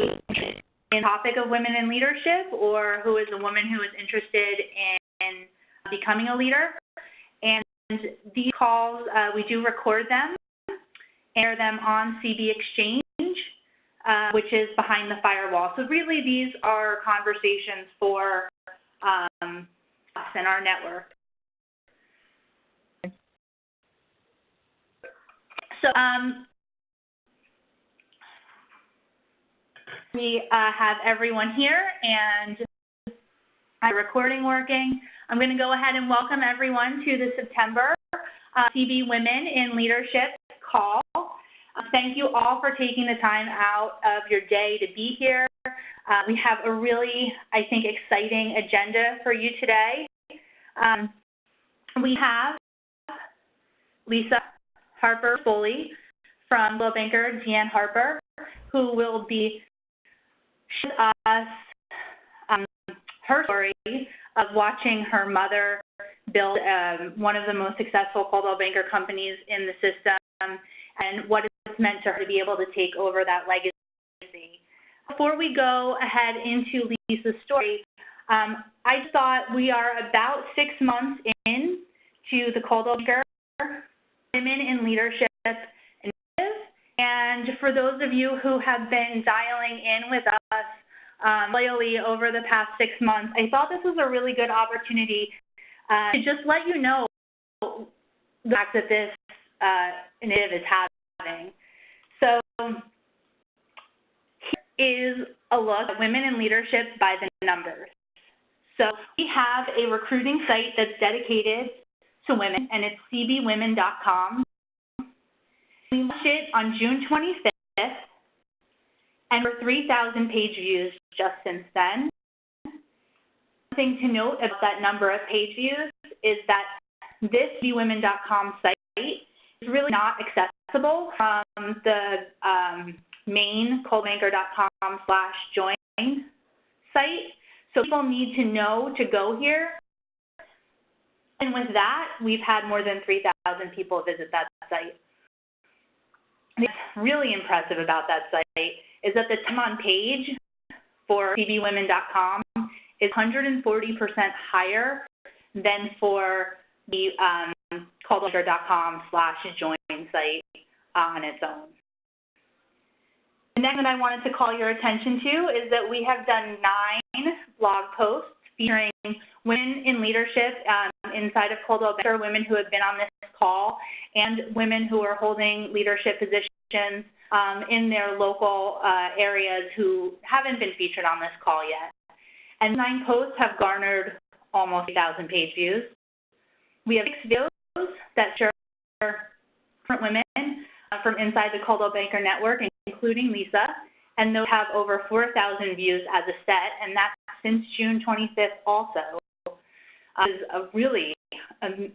in the topic of women in leadership, or who is a woman who is interested in becoming a leader. And these calls, we do record them, air them on CB Exchange, which is behind the firewall. So really, these are conversations for us and our network. So we have everyone here, and the recording working. I'm going to go ahead and welcome everyone to the September CB Women in Leadership call. Thank you all for taking the time out of your day to be here. We have a really, I think, exciting agenda for you today. We have Leesa Harper Rispoli from Coldwell banker Leesa Harper, who will be showing us her story of watching her mother build one of the most successful Coldwell banker companies in the system, and what it's meant to her to be able to take over that legacy. Before we go ahead into Leesa's story, I thought we are about 6 months in to the Coldwell banker Women in Leadership Initiative. And for those of you who have been dialing in with us loyally over the past 6 months, I thought this was a really good opportunity to just let you know the fact that this initiative is happening. So here is a look at women in leadership by the numbers. So we have a recruiting site that's dedicated to women, and it's cbwomen.com. We launched it on June 25th, and we're 3,000 page views just since then. One thing to note about that number of page views is that this cbwomen.com site is really not accessible from the main coldbanker.com/join site. So people need to know to go here. And with that, we've had more than 3,000 people visit that site. And what's really impressive about that site is that the time on page for cbwomen.com is 140% higher than for the coldbanker.com/join site on its own. The next thing I wanted to call your attention to is that we have done 9 blog posts featuring women in leadership inside of Coldwell banker, women who have been on this call, and women who are holding leadership positions in their local areas who haven't been featured on this call yet. And 9 posts have garnered almost 1,000 page views. We have 6 videos that share different women from inside the Coldwell banker network, including Leesa, and those have over 4,000 views as a set, and that's since June 25th also. Is a really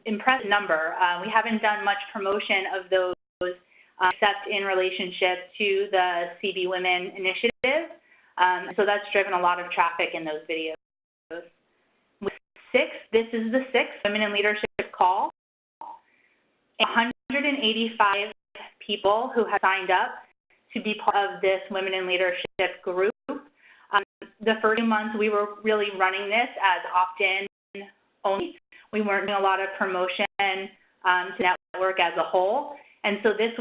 impressive number. We haven't done much promotion of those except in relationship to the CB Women Initiative, so that's driven a lot of traffic in those videos. With 6, this is the 6th Women in Leadership call. 185 people who have signed up to be part of this Women in Leadership group. The first few months we were really running this as opt-in only. We weren't doing a lot of promotion to network as a whole. And so this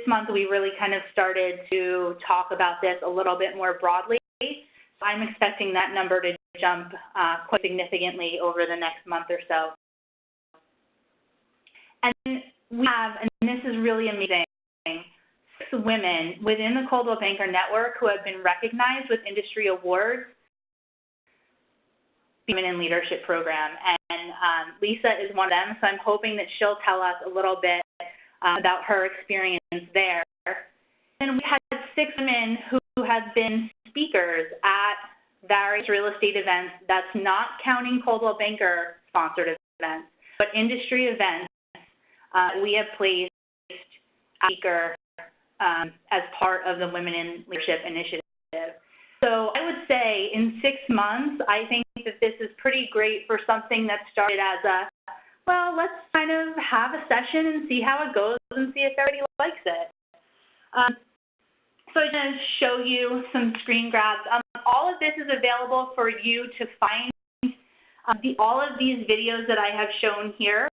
month we really kind of started to talk about this a little bit more broadly. So I'm expecting that number to jump quite significantly over the next month or so. And we have, and this is really amazing, 6 women within the Coldwell banker network who have been recognized with industry awards Women in Leadership program, and Leesa is one of them, so I'm hoping that she'll tell us a little bit about her experience there. And we had 6 women who have been speakers at various real estate events. That's not counting Coldwell banker sponsored events, but industry events. We have placed a speaker as part of the Women in Leadership Initiative. So I would say in 6 months, I think that this is pretty great for something that started as a, well, let's kind of have a session and see how it goes and see if everybody likes it. So I'm going to show you some screen grabs. All of this is available for you to find. All of these videos that I have shown here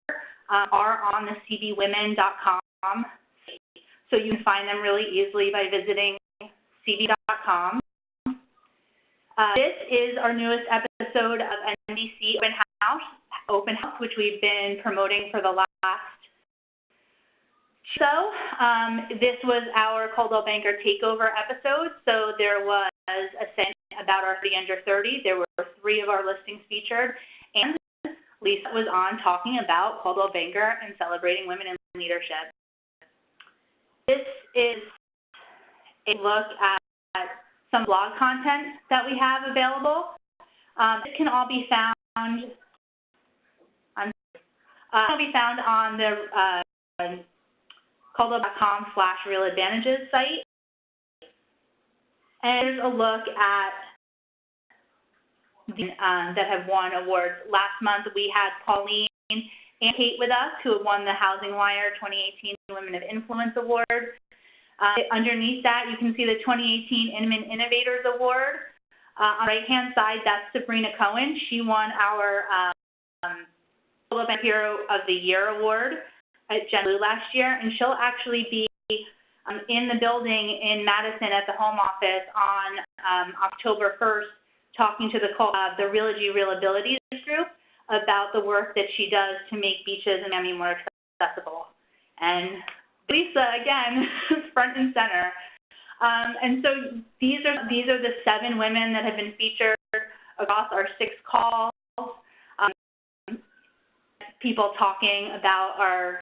are on the cbwomen.com. So you can find them really easily by visiting cb.com. This is our newest episode of NBC Open House, which we've been promoting for the last. So this was our Coldwell Banker Takeover episode. So there was a segment about our 30 under 30. There were 3 of our listings featured, and Leesa was on talking about Coldwell Banker and celebrating women in leadership. This is a look at some blog content that we have available. It can all be found on the Coldwell.com/realadvantages site. And there's a look at the, that have won awards. Last month we had Pauline and Kate with us, who have won the Housing Wire 2018 Women of Influence Award. Underneath that, you can see the 2018 Inman Innovators Award. On the right-hand side, that's Sabrina Cohen. She won our Hero of the Year Award at Gen Blue last year, and she'll actually be in the building in Madison at the home office on October 1st, talking to the Realty Realabilities group about the work that she does to make beaches in Miami more accessible. And Leesa, again, front and center. And so these are the 7 women that have been featured across our 6 calls. People talking about our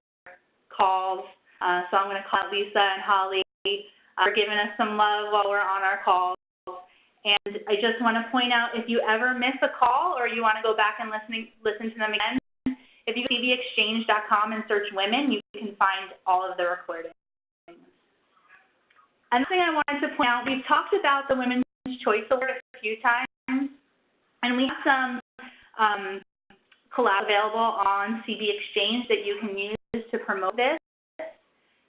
calls. So I'm going to call out Leesa and Holly for giving us some love while we're on our calls. And I just want to point out, if you ever miss a call or you want to go back and listen to them again, if you go to cbexchange.com and search women, you can find all of the recordings. Another thing I wanted to point out, we've talked about the Women's Choice Award a few times, and we have some collab available on CB Exchange that you can use to promote this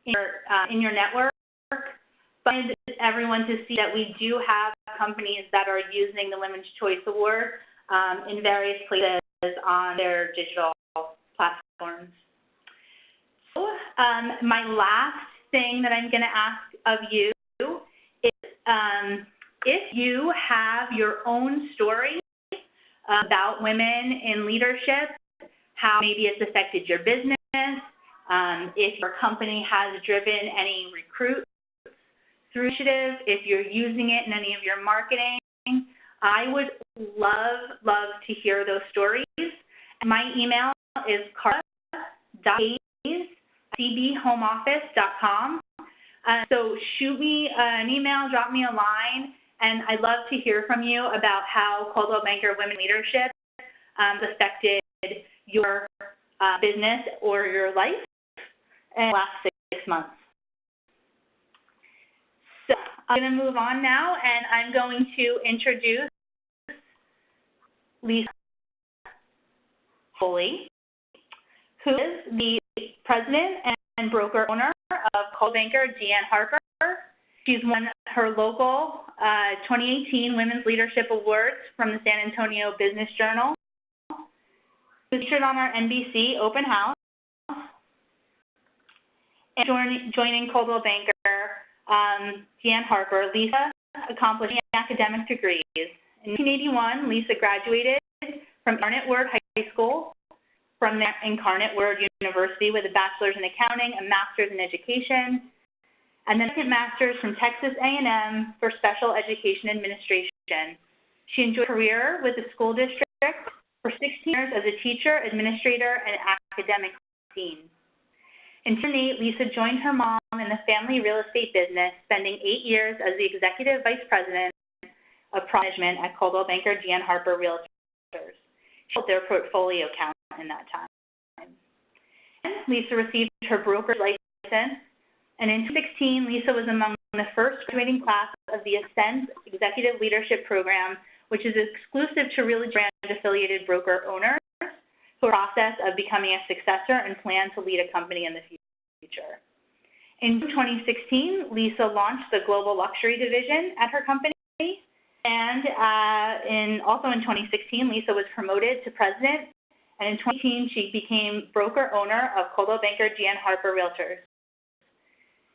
in your network. But I wanted everyone to see that we do have companies that are using the Women's Choice Award in various places on their digital platforms. So my last thing that I'm going to ask of you is if you have your own story about women in leadership, how maybe it's affected your business, if your company has driven any recruit through initiatives, if you're using it in any of your marketing, I would love to hear those stories. My email is carla.hayes@cbhomeoffice.com. So shoot me an email, drop me a line, and I'd love to hear from you about how Coldwell Banker Women Leadership affected your business or your life in the last 6 months. So I'm going to move on now, and I'm going to introduce Leesa Harper, who is the president and broker owner of Coldwell Banker Harper. She's won her local 2018 Women's Leadership Awards from the San Antonio Business Journal. Featured on our NBC Open House. And joining Coldwell Banker, Harper, Leesa accomplished academic degrees. In 1981, Leesa graduated from Incarnate Word High School, from there Incarnate Word University with a bachelor's in accounting, a master's in education, and then a second master's from Texas A&M for special education administration. She enjoyed a career with the school district for 16 years as a teacher, administrator, and academic dean. In 2008, Leesa joined her mom in the family real estate business, spending 8 years as the executive vice president of management at Coldwell Banker Harper Realtors. She built their portfolio count in that time. And Leesa received her broker's license, and in 2016, Leesa was among the first graduating class of the Ascend Executive Leadership Program, which is exclusive to Realty brand-affiliated broker owners who are in the process of becoming a successor and plan to lead a company in the future. In 2016, Leesa launched the global luxury division at her company. And also in 2016, Leesa was promoted to president. And in 2018, she became broker-owner of Coldwell Banker Leesa Harper Realtors.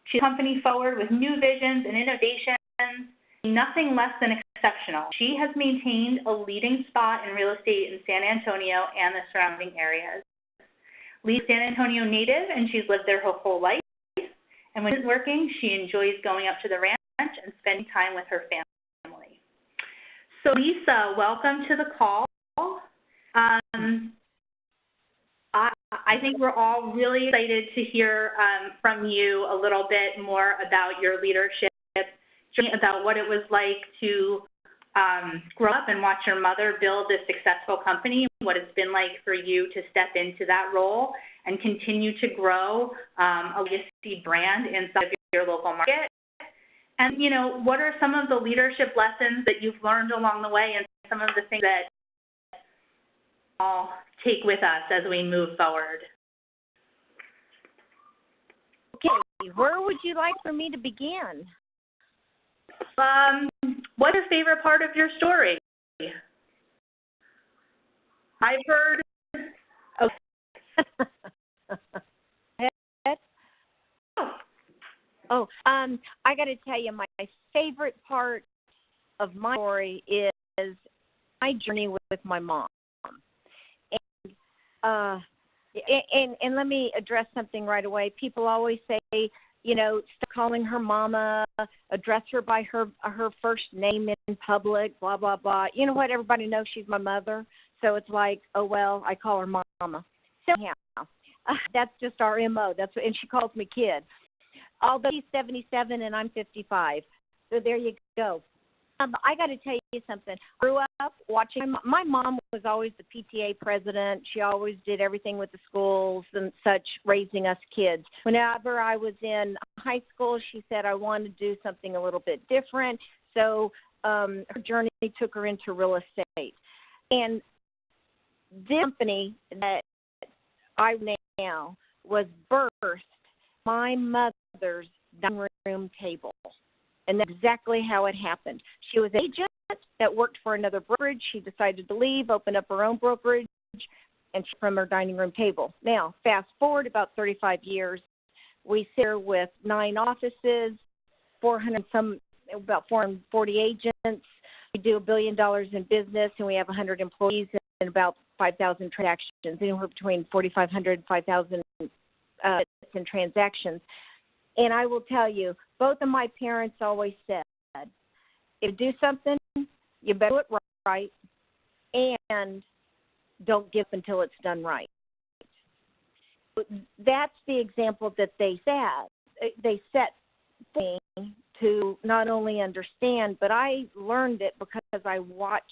She took the company forward with new visions and innovations, nothing less than exceptional. She has maintained a leading spot in real estate in San Antonio and the surrounding areas. Lee's San Antonio native, and she's lived there her whole life. And when she's working, she enjoys going up to the ranch and spending time with her family. So Leesa, welcome to the call. I think we're all really excited to hear from you a little bit more about your leadership, about what it was like to grow up and watch your mother build a successful company, what it's been like for you to step into that role and continue to grow a legacy brand inside of your local market. And, you know, what are some of the leadership lessons that you've learned along the way and some of the things that I'll take with us as we move forward? Okay, where would you like for me to begin? What's your favorite part of your story? I've heard. I got to tell you, my favorite part of my story is my journey with my mom. And let me address something right away. People always say, you know, stop calling her mama, address her by her first name in public, blah, blah, blah. You know what? Everybody knows she's my mother. So it's like, oh, well, I call her mama. So anyhow, that's just our MO. And she calls me kid. Although she's 77 and I'm 55. So there you go. I got to tell you something. I grew up watching. My mom was always the PTA president. She always did everything with the schools and such, raising us kids. Whenever I was in high school, she said I wanted to do something a little bit different. So her journey took her into real estate. And this company that I now was birthed my mother's dining room table. And that's exactly how it happened. She was an agent that worked for another brokerage. She decided to leave, open up her own brokerage, and from her dining room table. Now, fast forward about 35 years, we sit here with 9 offices, about 440 agents. We do $1 billion in business, and we have 100 employees and about 5,000 transactions, anywhere between 4,500 and 5,000 in transactions. And I will tell you, both of my parents always said, if you do something, you better do it right, and don't give until it's done right. That's the example that they set. They set for me to not only understand, but I learned it because I watched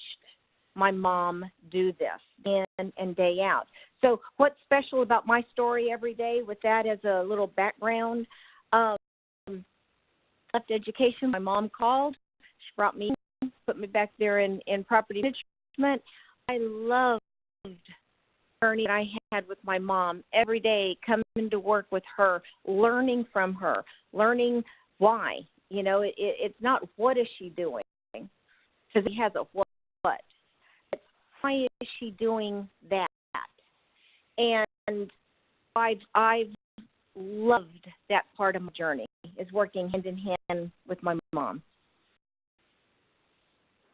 my mom do this day in and day out. So what's special about my story every day, with that as a little background, left education. My mom called. She brought me in, put me back there in property management. I loved the journey that I had with my mom every day, coming to work with her, learning from her, learning why. You know, it's not what is she doing, because he has a what. It's why is she doing that? And I've loved that part of my journey, is working hand in hand with my mom.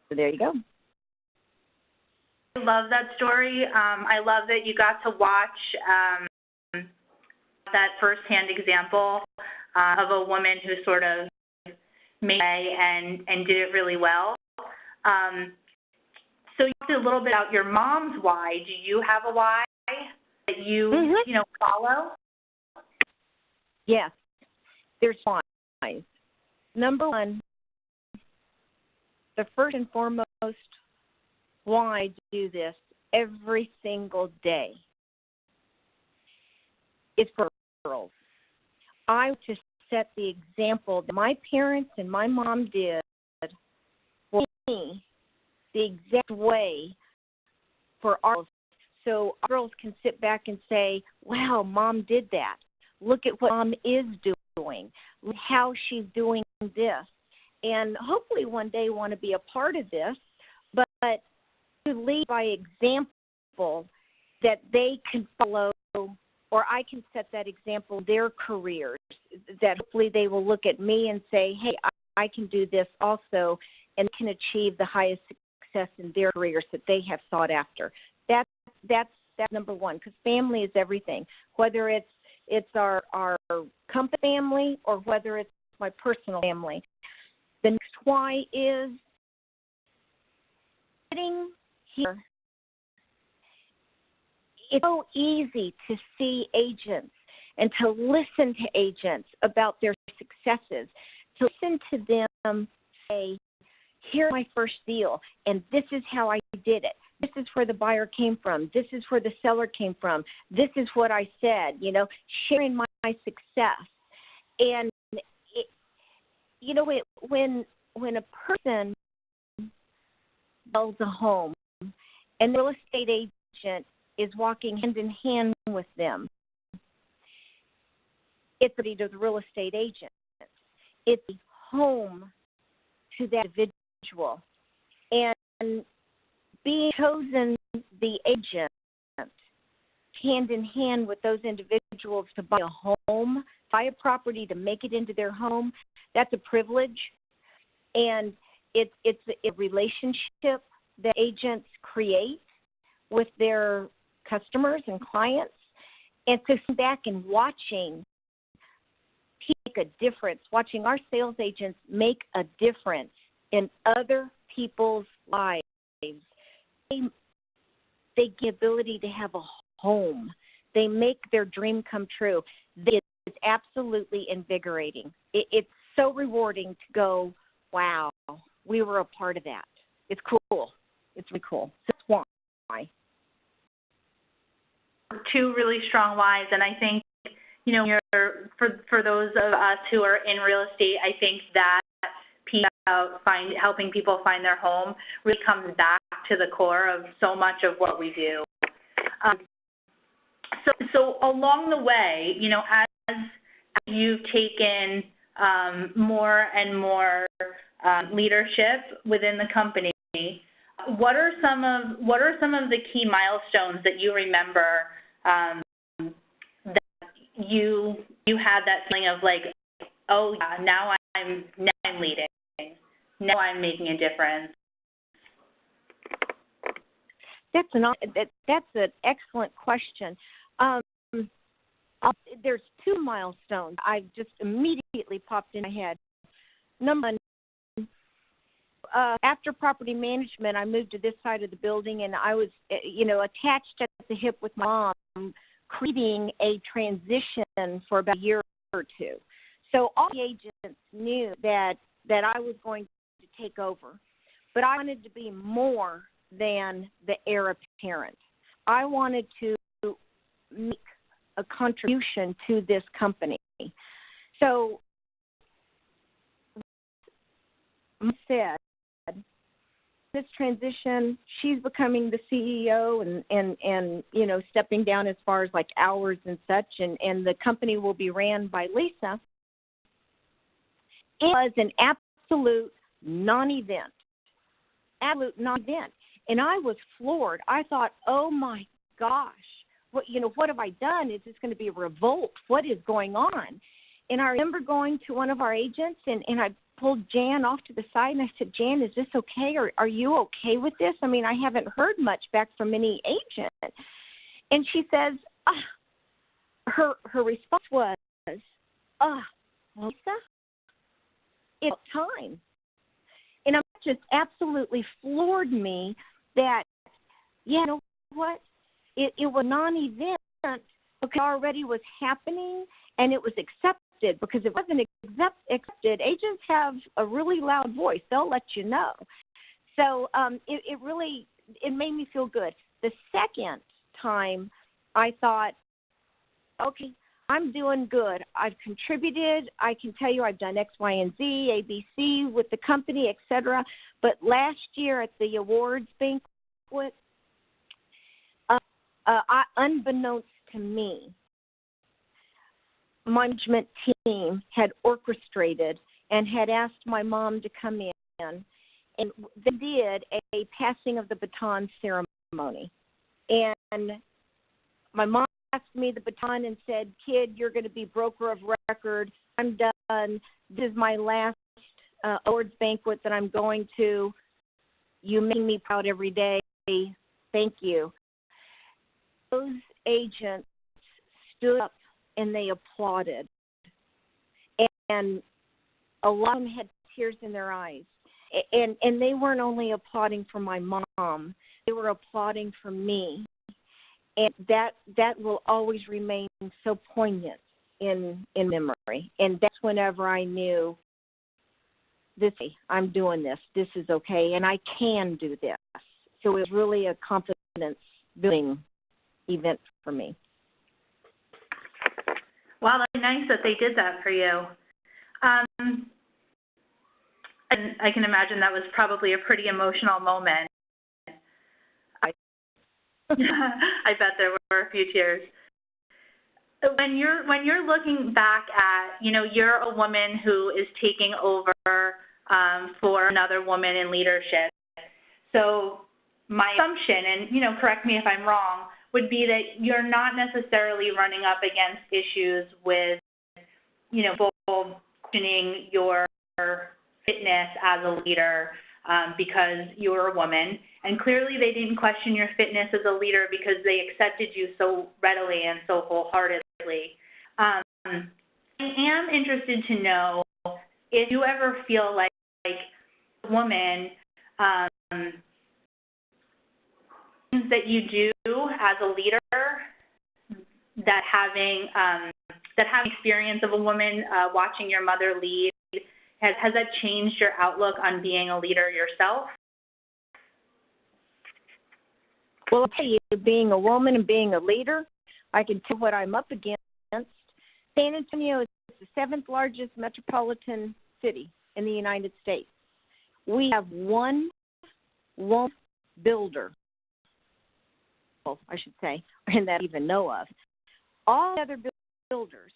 So there you go. I love that story. I love that you got to watch that firsthand example of a woman who sort of made it and did it really well. So you talked a little bit about your mom's why. Do you have a why that you follow? Yes, there's why. Number one, the first and foremost why I do this every single day is for girls. I want to set the example that my parents and my mom did for me, the exact way for our girls, so our girls can sit back and say, wow, mom did that. Look at what mom is doing. doing, how she's doing this, and hopefully one day want to be a part of this, but to lead by example that they can follow, or I can set that example in their careers, that hopefully they will look at me and say, hey, I can do this also, and can achieve the highest success in their careers that they have sought after. That's number one, because family is everything, whether it's our company family or whether it's my personal family. The next why is sitting here. It's so easy to see agents and to listen to agents about their successes, to listen to them say, here's my first deal, and this is how I did it. This is where the buyer came from. This is where the seller came from. This is what I said, sharing my success. And, when a person sells a home and the real estate agent is walking hand in hand with them, it's to the real estate agent. It's home to that individual. And being chosen the agent hand in hand with those individuals to buy a home, buy a property to make it into their home, that's a privilege. And it's a relationship that agents create with their customers and clients. And so sitting back and watching people make a difference, watching our sales agents make a difference in other people's lives, they get the ability to have a home. They make their dream come true. It's absolutely invigorating. It's so rewarding to go, wow, we were a part of that. It's cool. It's really cool. That's why. Two really strong whys, and I think, for those of us who are in real estate, I think that helping people find their home really comes back to the core of so much of what we do. So along the way, as you've taken more and more leadership within the company, what are some of the key milestones that you remember that you had that feeling of like, oh yeah, now I'm leading, now I'm making a difference? That's an excellent question. There's two milestones I just immediately popped in my head. Number one, after property management, I moved to this side of the building, and I was, attached at the hip with my mom, creating a transition for about a year or two. So all the agents knew that I was going to take over, but I wanted to be more than the heir apparent. I wanted to make a contribution to this company. So, I said, this transition, she's becoming the CEO and stepping down as far as like hours and such, and the company will be ran by Leesa. It was an absolute non-event. And I was floored. I thought, oh my gosh, what have I done? Is this going to be a revolt? What is going on? And I remember going to one of our agents, and I pulled Jan off to the side, and I said, Jan, is this okay? Or are you okay with this? I mean, I haven't heard much back from any agent. And she says, her response was, Leesa, it's time. And it just absolutely floored me that, you know what, it was a non-event because it already was happening, and it was accepted, because if it wasn't accepted, agents have a really loud voice. They'll let you know. So it made me feel good. The second time, I thought, okay, I'm doing good. I've contributed. I can tell you I've done X, Y, and Z, ABC with the company, etc. But last year at the awards banquet, unbeknownst to me, management team had orchestrated and had asked my mom to come in, and they did a passing of the baton ceremony. And my mom passed me the baton and said, "Kid, you're going to be broker of record. I'm done. This is my last awards banquet that I'm going to. You make me proud every day. Thank you." Those agents stood up and they applauded. And a lot of them had tears in their eyes. And they weren't only applauding for my mom, they were applauding for me. And that will always remain so poignant in memory. And that's whenever I knew, I'm doing this. This is okay, and I can do this. So it was really a confidence-building event for me. Wow, that's nice that they did that for you. And I can imagine that was probably a pretty emotional moment. I bet there were a few tears. When you're looking back at, you're a woman who is taking over for another woman in leadership. So my assumption, and correct me if I'm wrong, would be that you're not necessarily running up against issues with, people questioning your fitness as a leader because you're a woman. And clearly they didn't question your fitness as a leader because they accepted you so readily and so wholeheartedly. I am interested to know if you ever feel like a woman, things that you do as a leader that having experience of a woman watching your mother lead, has that changed your outlook on being a leader yourself? Well, I'll tell you, being a woman and being a leader, I can tell what I'm up against. San Antonio is the 7th largest metropolitan city in the United States. We have one woman builder, I should say, and that I even know of. All other builders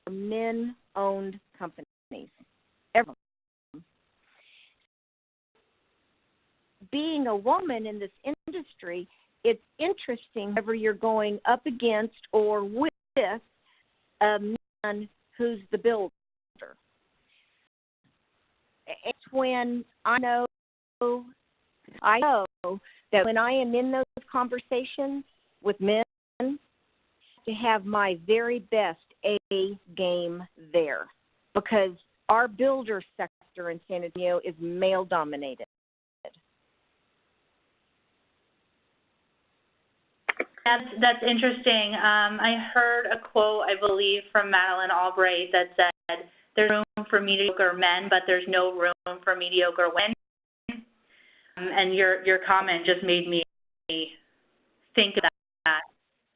are men-owned companies. Everyone. Being a woman in this industry, it's interesting whenever you're going up against or with a man who's the builder. It's when I know that when I am in those conversations with men, to have my very best A game there, because our builder sector in San Antonio is male dominated. That's interesting. I heard a quote, I believe, from Madeleine Albright that said, "There's room for mediocre men, but there's no room for mediocre women." And your comment just made me think of that.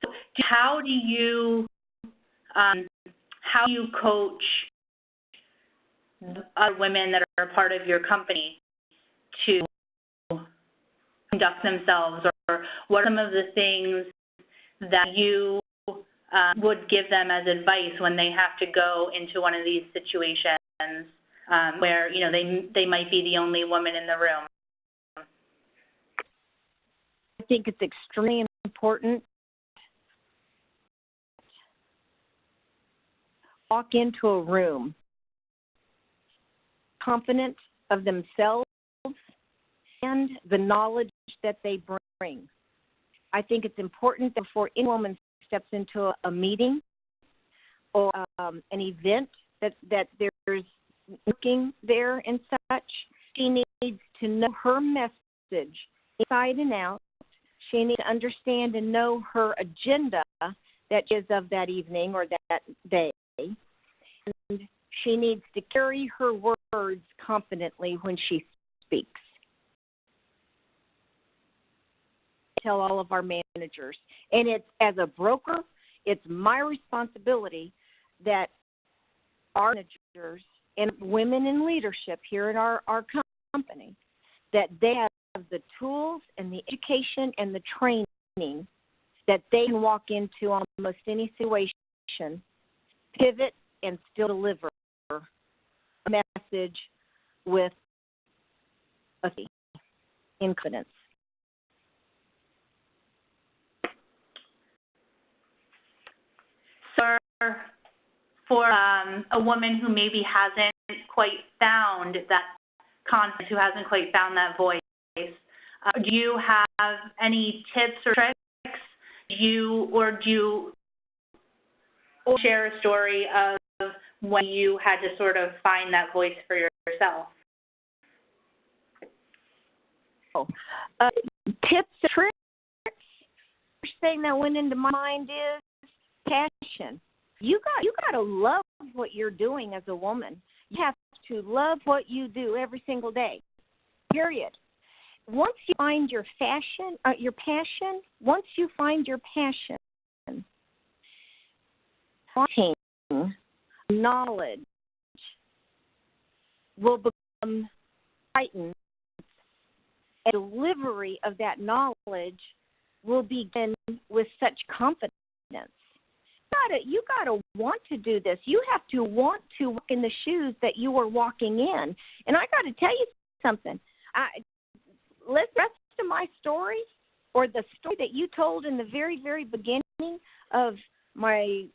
So how do you coach other women that are part of your company to conduct themselves, or what are some of the things that you would give them as advice when they have to go into one of these situations where they might be the only woman in the room? I think it's extremely important. Walk into a room confident of themselves and the knowledge that they bring. I think it's important that before any woman steps into a meeting or an event that there's working there and such, she needs to know her message inside and out. She needs to understand and know her agenda that is of that evening or that day. And she needs to carry her words confidently when she speaks. I tell all of our managers, and it's as a broker, it's my responsibility that our managers and women in leadership here in our company, that they have the tools and the education and the training that they can walk into almost any situation, pivot and still deliver a message with authority in confidence. So for a woman who maybe hasn't quite found that confidence, who hasn't quite found that voice, do you have any tips or tricks? Do you share a story of when you had to sort of find that voice for yourself? Tips and tricks. First thing that went into my mind is passion. You got to love what you're doing as a woman. You have to love what you do every single day. Period. Once you find your passion, wanting knowledge will become heightened, and delivery of that knowledge will begin with such confidence. You gotta want to do this. You have to want to walk in the shoes that you are walking in. And I got to tell you something. The rest of my story, or the story that you told in the very, very beginning of my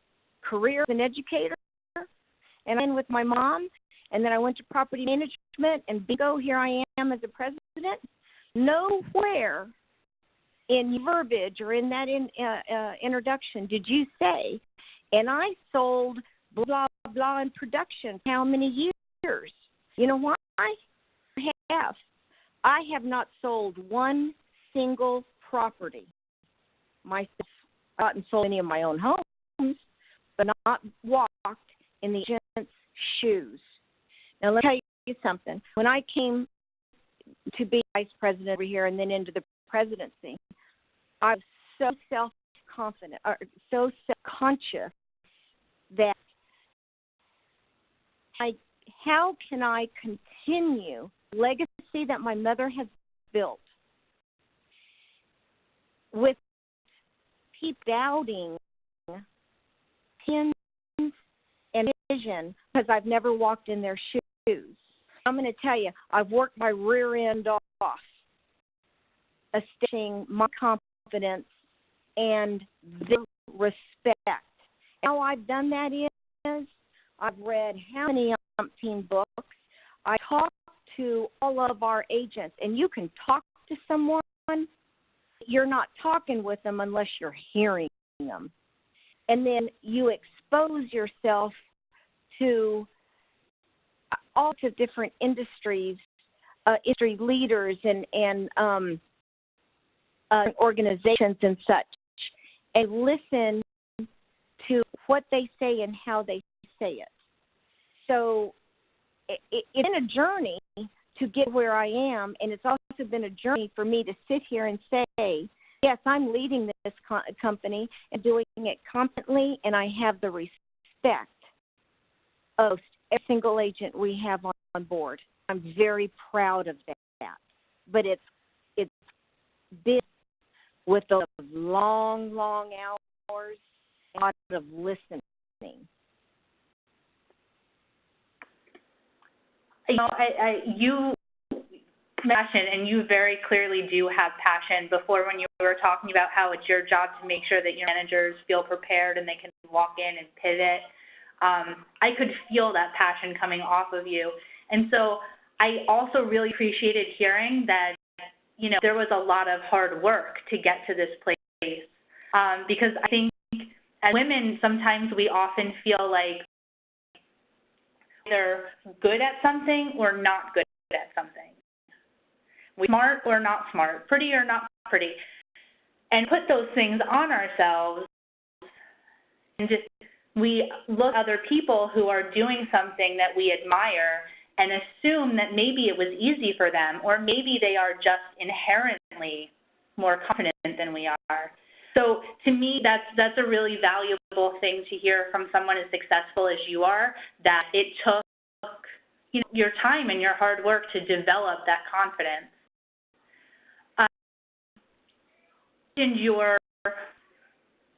career as an educator, and I'm with my mom, and then I went to property management, and bingo, here I am as a president. Nowhere in your verbiage or in that introduction did you say, and I sold blah, blah, blah in production for how many years? You know why? I have not sold one single property myself. I haven't sold any of my own homes, but not walked in the agent's shoes. Now, let me tell you something. When I came to be vice president over here and then into the presidency, I was so self-confident, or so self-conscious that how can I continue the legacy that my mother has built with people doubting pins and vision because I've never walked in their shoes. I'm going to tell you, I've worked my rear end off, establishing my confidence and their respect. How I've done that is I've read how many umpteen books. I talk to all of our agents, and you can talk to someone. You're not talking with them unless you're hearing them. And then you expose yourself to all sorts of different industries, industry leaders and organizations and such, and listen to what they say and how they say it. So it's been a journey to get where I am, and it's also been a journey for me to sit here and say, yes, I'm leading this company and doing it competently, and I have the respect of every single agent we have on board. I'm very proud of that. But it's been with those long, long hours and a lot of listening. You know, you passion, and you very clearly do have passion. Before, when you were talking about how it's your job to make sure that your managers feel prepared and they can walk in and pivot, I could feel that passion coming off of you. And so I also really appreciated hearing that, you know, there was a lot of hard work to get to this place, because I think as women, sometimes we often feel like either good at something or not good at something. We're smart or not smart, pretty or not pretty, and put those things on ourselves, and just we look at other people who are doing something that we admire and assume that maybe it was easy for them, or maybe they are just inherently more confident than we are. So to me, that's a really valuable thing to hear from someone as successful as you are, that it took, you know, your time and your hard work to develop that confidence. In your,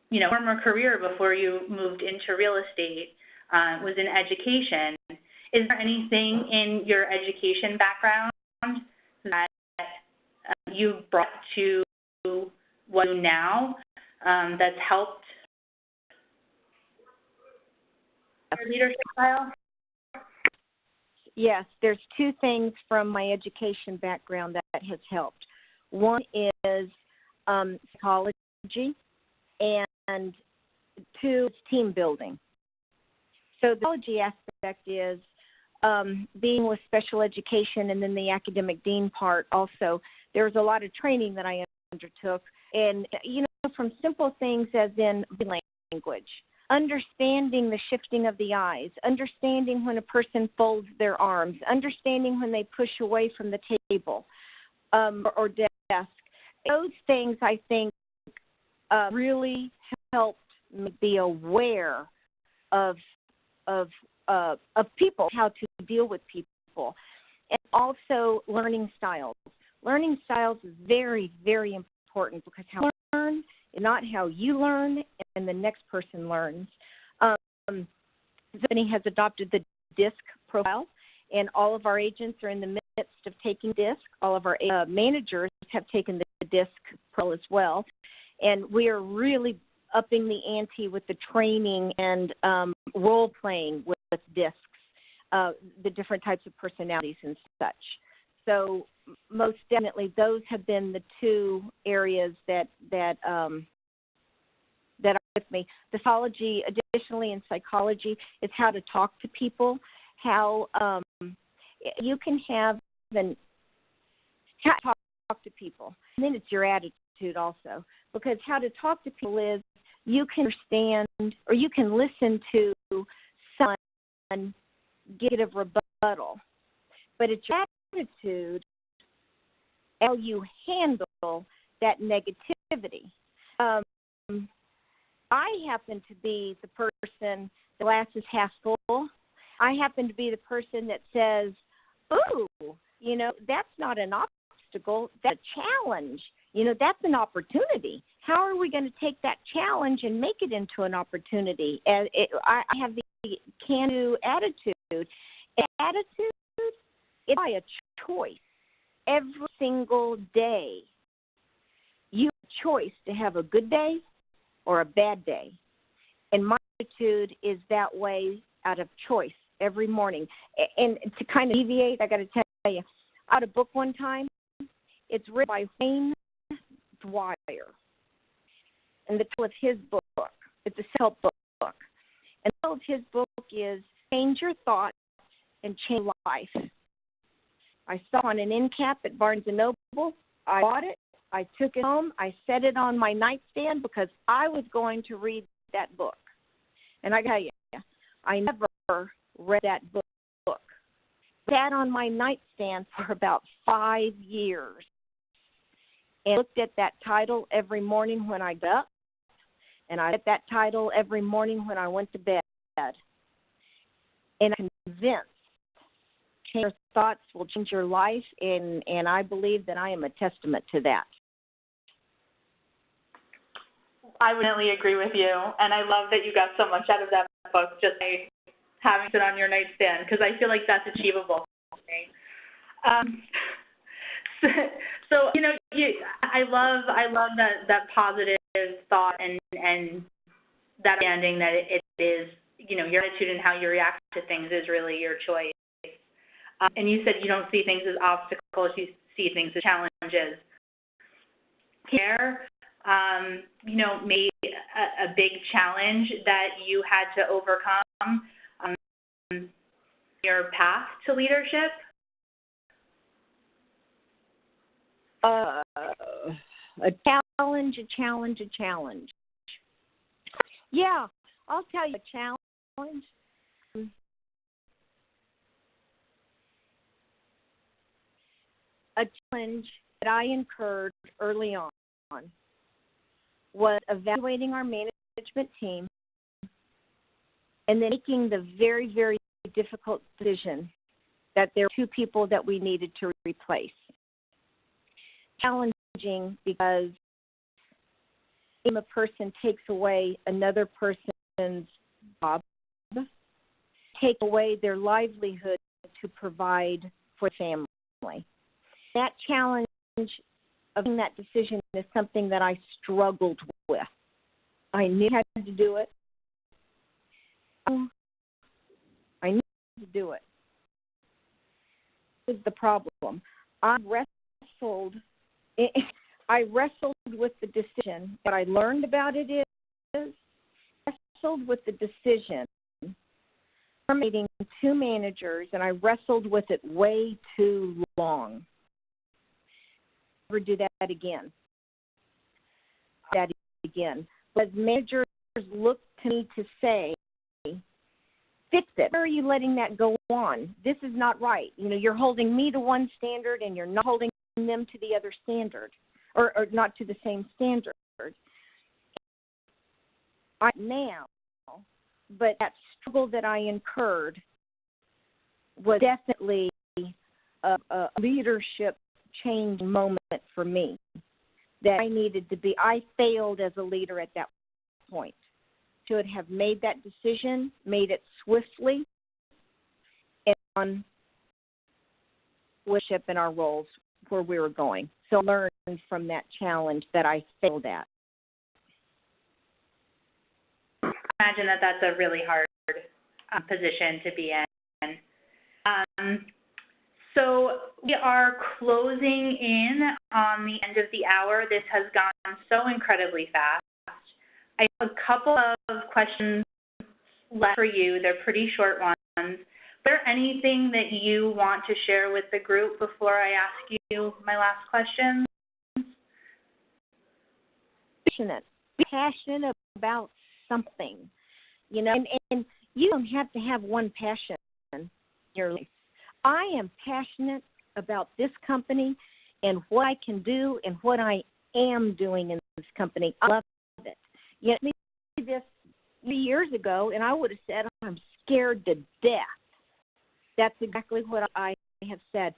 you know, former career before you moved into real estate, was in education. Is there anything in your education background that you brought to what you do now that's helped your leadership style? Yes, there's two things from my education background that has helped. One is psychology, and two is team building. So the psychology aspect is being with special education, and then the academic dean part also. There was a lot of training that I undertook, and from simple things as in language, understanding the shifting of the eyes, understanding when a person folds their arms, understanding when they push away from the table or desk. Those things, I think, really helped me be aware of people, how to deal with people, and also learning styles. Learning styles is very, very important, because how you learn is not how you learn and the next person learns. The company has adopted the DISC profile, and all of our agents are in the midst of taking DISC. All of our managers have taken the DISC profile as well, and we are really upping the ante with the training and role playing with DISCs, the different types of personalities and such. So most definitely, those have been the two areas that are with me. The psychology, additionally, in psychology, is how to talk to people, how you can have how to talk to people, and then it's your attitude also. Because how to talk to people is you can understand, or you can listen to someone give a rebuttal, but it's your attitude, how you handle that negativity. I happen to be the person, the glass is half full. I happen to be the person that says, ooh, that's not an obstacle, that's a challenge. That's an opportunity. How are we going to take that challenge and make it into an opportunity? And I have the can-do attitude. Attitude is by a choice. Every single day, you have a choice to have a good day or a bad day. And my attitude is that way out of choice every morning. And to kind of deviate, I got to tell you, I read a book one time. It's written by Wayne Dwyer. And the title of his book, it's a self-help book. And the title of his book is Change Your Thoughts and Change Life. I saw it on an end cap at Barnes & Noble. I bought it. I took it home. I set it on my nightstand because I was going to read that book. And I tell you, I never read that book. It sat on my nightstand for about 5 years. And I looked at that title every morning when I got up. And I looked at that title every morning when I went to bed. And I'm convinced change your thoughts will change your life, and I believe that I am a testament to that. I would definitely agree with you, and I love that you got so much out of that book just by having it on your nightstand, because I feel like that's achievable. So I love that positive thought and that understanding that it is, your attitude and how you react to things is really your choice. And you said you don't see things as obstacles, you see things as challenges. Here, maybe a big challenge that you had to overcome your path to leadership? A challenge. Yeah, I'll tell you a challenge. A challenge that I incurred early on was evaluating our management team and then making the very, very difficult decision that there were 2 people that we needed to replace. Challenging because a person takes away another person's job, take away their livelihood to provide for the family. That challenge of making that decision is something that I struggled with. I knew I had to do it. I knew to do it. This is the problem. I wrestled with the decision. What I learned about it is I wrestled with the decision terminating 2 managers, and I wrestled with it way too long. I'll never do that again. But managers look to me to say, fix it. Why are you letting that go on? This is not right. You know, you're holding me to one standard and you're not holding them to the other standard, or not to the same standard. Now, but that struggle that I incurred was definitely a leadership change moment for me. That I failed as a leader at that point. Should have made that decision, made it swiftly, and on leadership in our roles where we were going. So I learned from that challenge that I failed at. Imagine that that's a really hard position to be in. So we are closing in on the end of the hour. This has gone so incredibly fast. I have a couple of questions left for you. They're pretty short ones. Is there anything that you want to share with the group before I ask you my last question? Be passionate about something, you know, and you don't have to have one passion in your life. I am passionate about this company and what I can do and what I am doing in this company. I love it. You know, this 3 years ago, and I would have said I'm scared to death. That's exactly what I have said.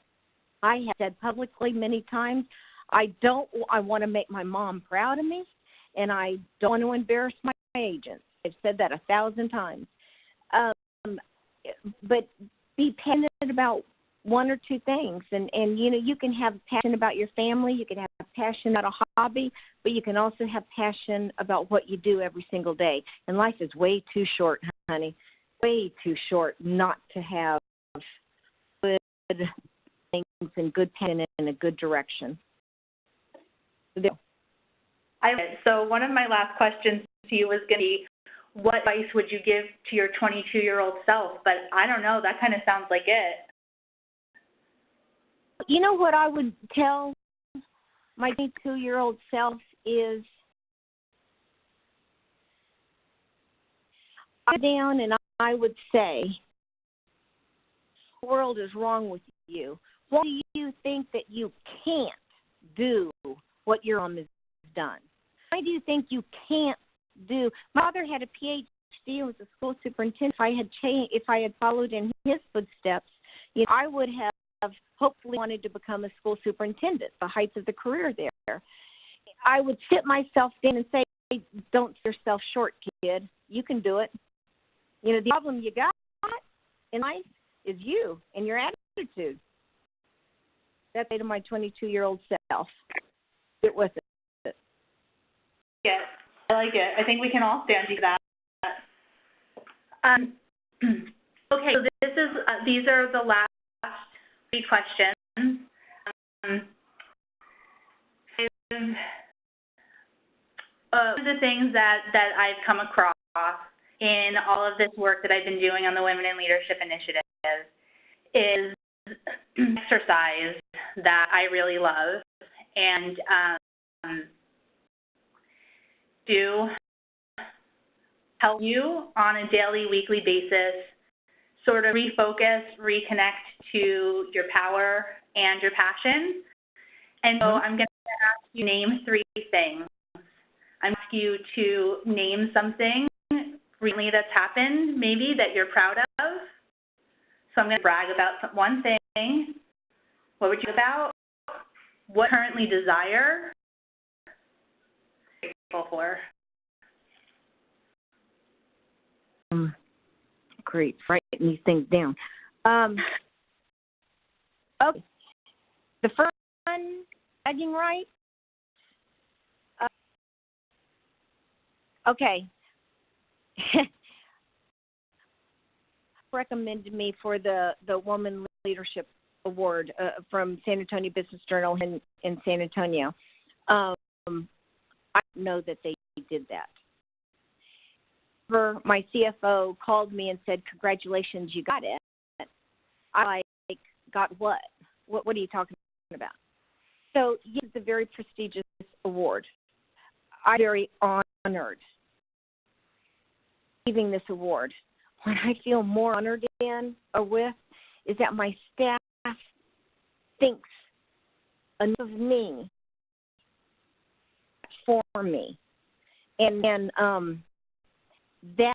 I have said publicly many times, I want to make my mom proud of me, and I don't want to embarrass my agents. I've said that 1,000 times. But be passionate about 1 or 2 things. And you know, you can have passion about your family, you can have passion about a hobby, but you can also have passion about what you do every single day. And life is way too short, honey, way too short not to have good things and good passion in a good direction. So one of my last questions to you was going to be, what advice would you give to your 22-year-old self? But I don't know, that kind of sounds like it. You know what I would tell my 22-year-old self is, I would down and I would say, the world is wrong with you. Why do you think that you can't do what your mom has done? Why do you think you can't do? My father had a PhD and was a school superintendent. If I had followed in his footsteps, you know, I would have hopefully wanted to become a school superintendent, the height of the career there. I would sit myself down and say, don't sell yourself short, kid. You can do it. You know, the problem you got in life is you and your attitude. That's to my 22-year-old self. Get with it. Yeah, I like it. I think we can all stand to that. Okay, so these are the last 3 questions. One of the things that I've come across in all of this work that I've been doing on the Women in Leadership Initiative is exercise that I really love, and do help you on a daily, weekly basis sort of refocus, reconnect to your power and your passion. And so I'm going to ask you to name 3 things. I'm going to ask you to name something recently that's happened, maybe, that you're proud of. So I'm going to brag about one thing. What would you about? What you currently desire? Grateful for. grief, writing these things down. Okay. The first one, bragging rights. Okay. Recommended me for the Woman Leadership Award from San Antonio Business Journal in San Antonio. I know that they did that. My CFO called me and said, "Congratulations, you got it." I like, got what? What are you talking about? So it's a very prestigious award. I'm very honored receiving this award. What I feel more honored in or with is that my staff thinks enough of me for me, and that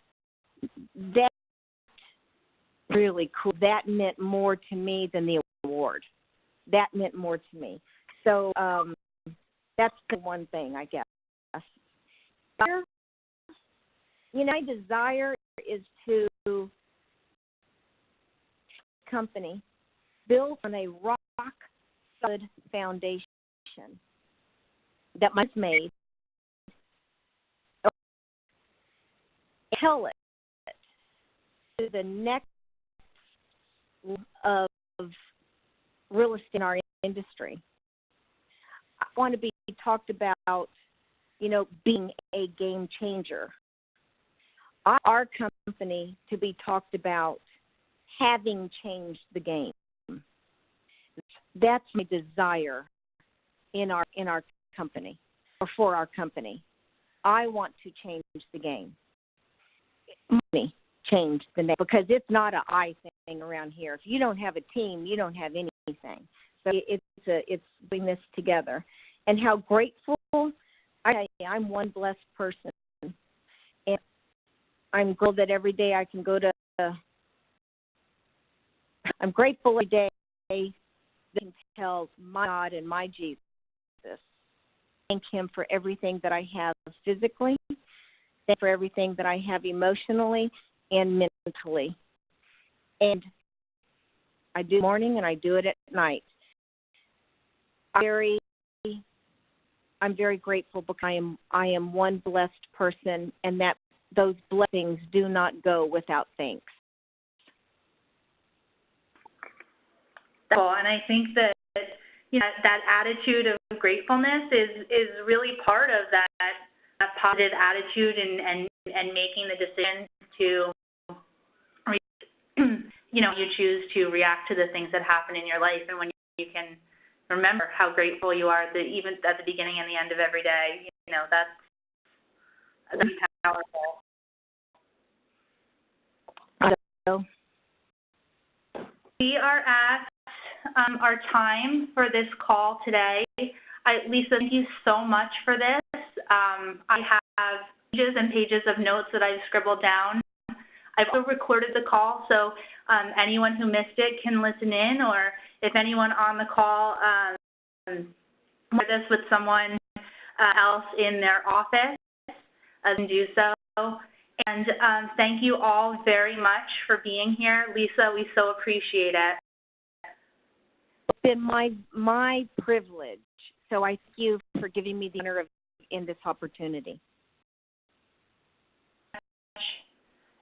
really cool. That meant more to me than the award. That meant more to me. So that's the one thing, I guess. My desire is to company built on a rock solid foundation that was made. Tell it to the next of real estate in our industry. I want to be talked about, being a game changer. Our company to be talked about having changed the game. That's my desire in our company, or for our company. I want to change the game. Change the name, because it's not an I thing around here. If you don't have a team, you don't have anything. So it's doing this together. And how grateful I'm one blessed person, and I'm grateful that every day I can go to. I'm grateful every day that I can tell my God and my Jesus, thank Him for everything that I have physically, thank for everything that I have emotionally and mentally. And I do it in the morning and I do it at night. I'm very grateful because I am one blessed person, and that those blessings do not go without thanks. And I think that that attitude of gratefulness is really part of that positive attitude and making the decision to you choose to react to the things that happen in your life, and when you can remember how grateful you are even at the beginning and the end of every day, that's powerful. We are at our time for this call today. Leesa, thank you so much for this. I have pages and pages of notes that I've scribbled down. I've also recorded the call, so anyone who missed it can listen in, or if anyone on the call share this with someone else in their office, can do so. And thank you all very much for being here. Leesa, we so appreciate it. It's been my privilege, so I thank you for giving me the honor in this opportunity.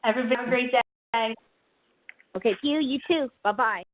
Everybody have a great day. Okay, you too. Bye-bye.